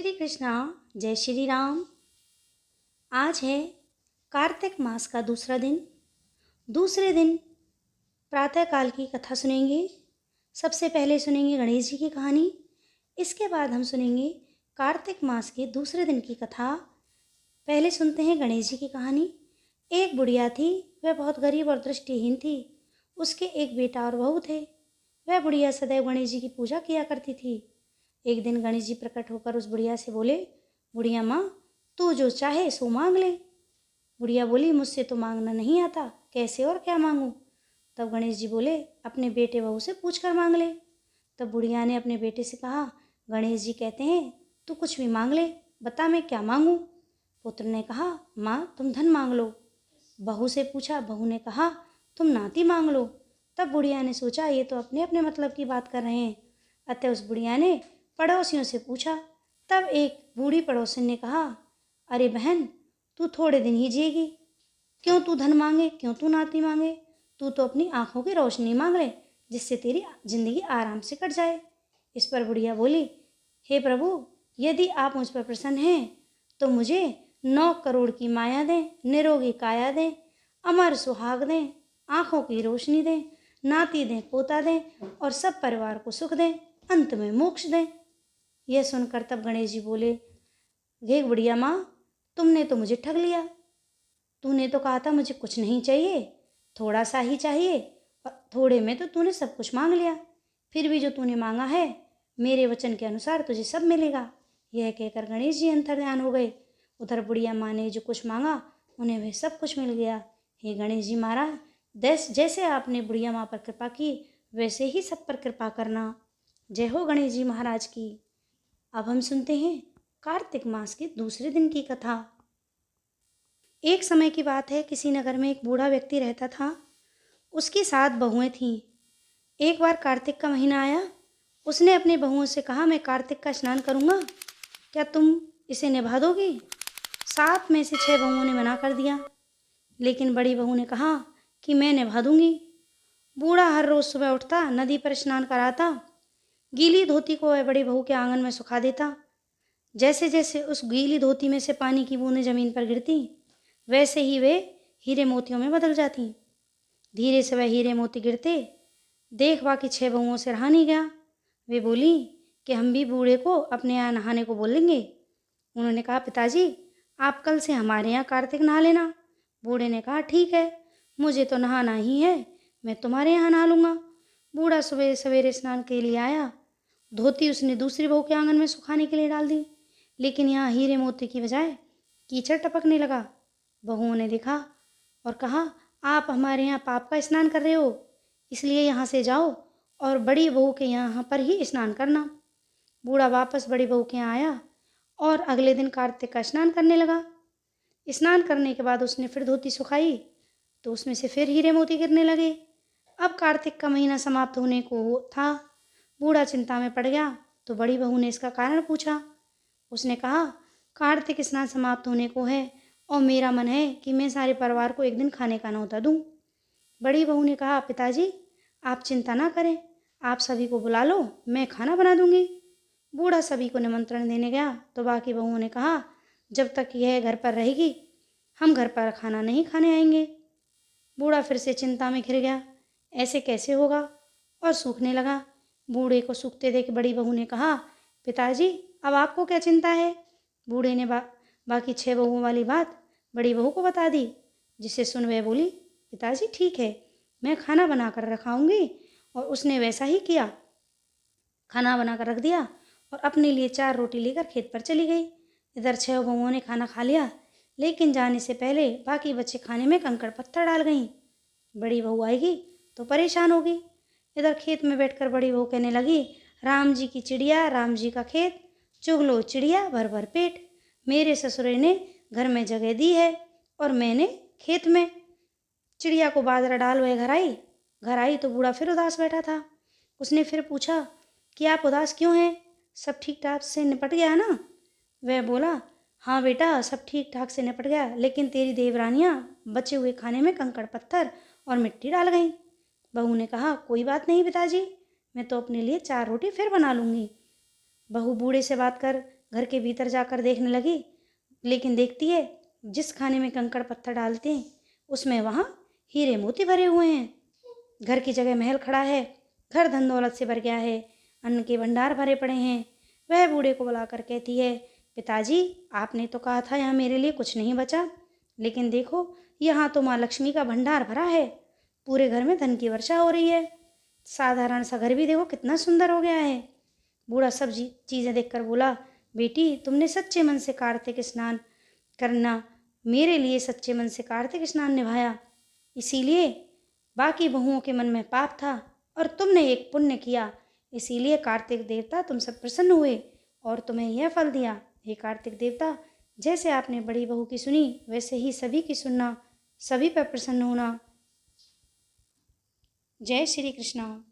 श्री कृष्णा, जय श्री राम। आज है कार्तिक मास का दूसरा दिन। दूसरे दिन प्रातःकाल की कथा सुनेंगे। सबसे पहले सुनेंगे गणेश जी की कहानी। इसके बाद हम सुनेंगे कार्तिक मास के दूसरे दिन की कथा। पहले सुनते हैं गणेश जी की कहानी। एक बुढ़िया थी, वह बहुत गरीब और दृष्टिहीन थी। उसके एक बेटा और बहू थे। वह बुढ़िया सदैव गणेश जी की पूजा किया करती थी। एक दिन गणेश जी प्रकट होकर उस बुढ़िया से बोले, बुढ़िया माँ, तू जो चाहे सो मांग ले। बुढ़िया बोली, मुझसे तो मांगना नहीं आता, कैसे और क्या मांगूं। तब गणेश जी बोले, अपने बेटे बहू से पूछ कर मांग ले। तब बुढ़िया ने अपने बेटे से कहा, गणेश जी कहते हैं तू कुछ भी मांग ले, बता मैं क्या मांगूं। पुत्र ने कहा, माँ तुम धन मांग लो। बहू से पूछा, बहू ने कहा तुम नाती मांग लो। तब बुढ़िया ने सोचा ये तो अपने अपने मतलब की बात कर रहे हैं। अतः उस बुढ़िया ने पड़ोसियों से पूछा। तब एक बूढ़ी पड़ोसन ने कहा, अरे बहन, तू थोड़े दिन ही जिएगी, क्यों तू धन मांगे, क्यों तू नाती मांगे। तू तो अपनी आंखों की रोशनी मांग ले, जिससे तेरी जिंदगी आराम से कट जाए। इस पर बुढ़िया बोली, हे प्रभु, यदि आप मुझ पर प्रसन्न हैं तो मुझे 9 करोड़ की माया दें, निरोगी काया दें, अमर सुहाग दें, आंखों की रोशनी दें, नाती दें, पोता दें और सब परिवार को सुख दें, अंत में मोक्ष दें। यह सुनकर तब गणेश जी बोले, हे बुढ़िया माँ, तुमने तो मुझे ठग लिया। तूने तो कहा था मुझे कुछ नहीं चाहिए, थोड़ा सा ही चाहिए, और थोड़े में तो तूने सब कुछ मांग लिया। फिर भी जो तूने मांगा है, मेरे वचन के अनुसार तुझे सब मिलेगा। यह कहकर गणेश जी अंतर्ध्यान हो गए। उधर बुढ़िया माँ ने जो कुछ मांगा उन्हें वह सब कुछ मिल गया। हे गणेश जी महाराज, जैसे आपने बुढ़िया माँ पर कृपा की, वैसे ही सब पर कृपा करना। जय हो गणेश जी महाराज की। अब हम सुनते हैं कार्तिक मास के दूसरे दिन की कथा। एक समय की बात है, किसी नगर में एक बूढ़ा व्यक्ति रहता था। उसकी 7 बहुएं थीं। एक बार कार्तिक का महीना आया। उसने अपनी बहुओं से कहा, मैं कार्तिक का स्नान करूँगा, क्या तुम इसे निभा दोगी। 7 में से 6 बहुओं ने मना कर दिया, लेकिन बड़ी बहू ने कहा कि मैं निभा दूंगी। बूढ़ा हर रोज सुबह उठता, नदी पर स्नान कराता, गीली धोती को वह बड़ी बहू के आंगन में सुखा देता। जैसे जैसे उस गीली धोती में से पानी की बूंदें जमीन पर गिरती, वैसे ही वे हीरे मोतियों में बदल जाती। धीरे से वह हीरे मोती गिरते देख बाकी 6 बहुओं से रहा नहीं गया। वे बोली कि हम भी बूढ़े को अपने यहाँ नहाने को बोलेंगे। उन्होंने कहा, पिताजी आप कल से हमारे यहाँ कार्तिक नहा लेना। बूढ़े ने कहा, ठीक है, मुझे तो नहाना ही है, मैं तुम्हारे यहाँ नहा लूँगा। बूढ़ा सुबह सवेरे स्नान के लिए आया। धोती उसने दूसरी बहू के आंगन में सुखाने के लिए डाल दी, लेकिन यहाँ हीरे मोती की बजाय कीचड़ टपकने लगा। बहुओं ने देखा और कहा, आप हमारे यहाँ पाप का स्नान कर रहे हो, इसलिए यहाँ से जाओ और बड़ी बहू के यहाँ पर ही स्नान करना। बूढ़ा वापस बड़ी बहू के यहाँ आया और अगले दिन कार्तिक का स्नान करने लगा। स्नान करने के बाद उसने फिर धोती सुखाई तो उसमें से फिर हीरे मोती गिरने लगे। अब कार्तिक का महीना समाप्त होने को था। बूढ़ा चिंता में पड़ गया तो बड़ी बहू ने इसका कारण पूछा। उसने कहा, कार्तिक स्नान समाप्त होने को है और मेरा मन है कि मैं सारे परिवार को एक दिन खाने का न्योता दूं। बड़ी बहू ने कहा, पिताजी आप चिंता ना करें, आप सभी को बुला लो, मैं खाना बना दूंगी। बूढ़ा सभी को निमंत्रण देने गया तो बाकी बहुओं ने कहा, जब तक यह घर पर रहेगी हम घर पर खाना नहीं खाने आएंगे। बूढ़ा फिर से चिंता में घिर गया, ऐसे कैसे होगा, और सूखने लगा। बूढ़े को सूखते देख बड़ी बहू ने कहा, पिताजी अब आपको क्या चिंता है। बूढ़े ने बाकी 6 बहुओं वाली बात बड़ी बहू को बता दी, जिसे सुन वह बोली, पिताजी ठीक है, मैं खाना बना कर रखाऊंगी। और उसने वैसा ही किया। खाना बनाकर रख दिया और अपने लिए 4 रोटी लेकर खेत पर चली गई। इधर 6 बहुओं ने खाना खा लिया, लेकिन जाने से पहले बाकी बच्चे खाने में कंकड़ पत्थर डाल गईं। बड़ी बहू आएगी तो परेशान होगी। इधर खेत में बैठकर बड़ी बहू कहने लगी, राम जी की चिड़िया, राम जी का खेत, चुग लो चिड़िया भर भर पेट। मेरे ससुरे ने घर में जगह दी है और मैंने खेत में। चिड़िया को बाजरा डाल वह घर आई तो बूढ़ा फिर उदास बैठा था। उसने फिर पूछा कि आप उदास क्यों हैं, सब ठीक ठाक से निपट गया ना। वह बोला, हाँ बेटा सब ठीक ठाक से निपट गया, लेकिन तेरी देवरानियाँ बचे हुए खाने में कंकड़ पत्थर और मिट्टी डाल गईं। बहू ने कहा, कोई बात नहीं पिताजी, मैं तो अपने लिए 4 रोटी फिर बना लूँगी। बहू बूढ़े से बात कर घर के भीतर जाकर देखने लगी, लेकिन देखती है जिस खाने में कंकड़ पत्थर डालते हैं उसमें वहाँ हीरे मोती भरे हुए हैं। घर की जगह महल खड़ा है, घर धन दौलत से भर गया है, अन्न के भंडार भरे पड़े हैं। वह बूढ़े को बुलाकर कहती है, पिताजी आपने तो कहा था यहाँ मेरे लिए कुछ नहीं बचा, लेकिन देखो यहाँ तो माँ लक्ष्मी का भंडार भरा है, पूरे घर में धन की वर्षा हो रही है। साधारण सा घर भी देखो कितना सुंदर हो गया है। बूढ़ा सब चीज़ें देखकर बोला, बेटी तुमने सच्चे मन से कार्तिक स्नान करना, मेरे लिए सच्चे मन से कार्तिक स्नान निभाया, इसीलिए बाकी बहुओं के मन में पाप था और तुमने एक पुण्य किया, इसीलिए कार्तिक देवता तुम सब प्रसन्न हुए और तुम्हें यह फल दिया। हे कार्तिक देवता, जैसे आपने बड़ी बहू की सुनी वैसे ही सभी की सुनना, सभी पर प्रसन्न होना। जय श्री कृष्णा।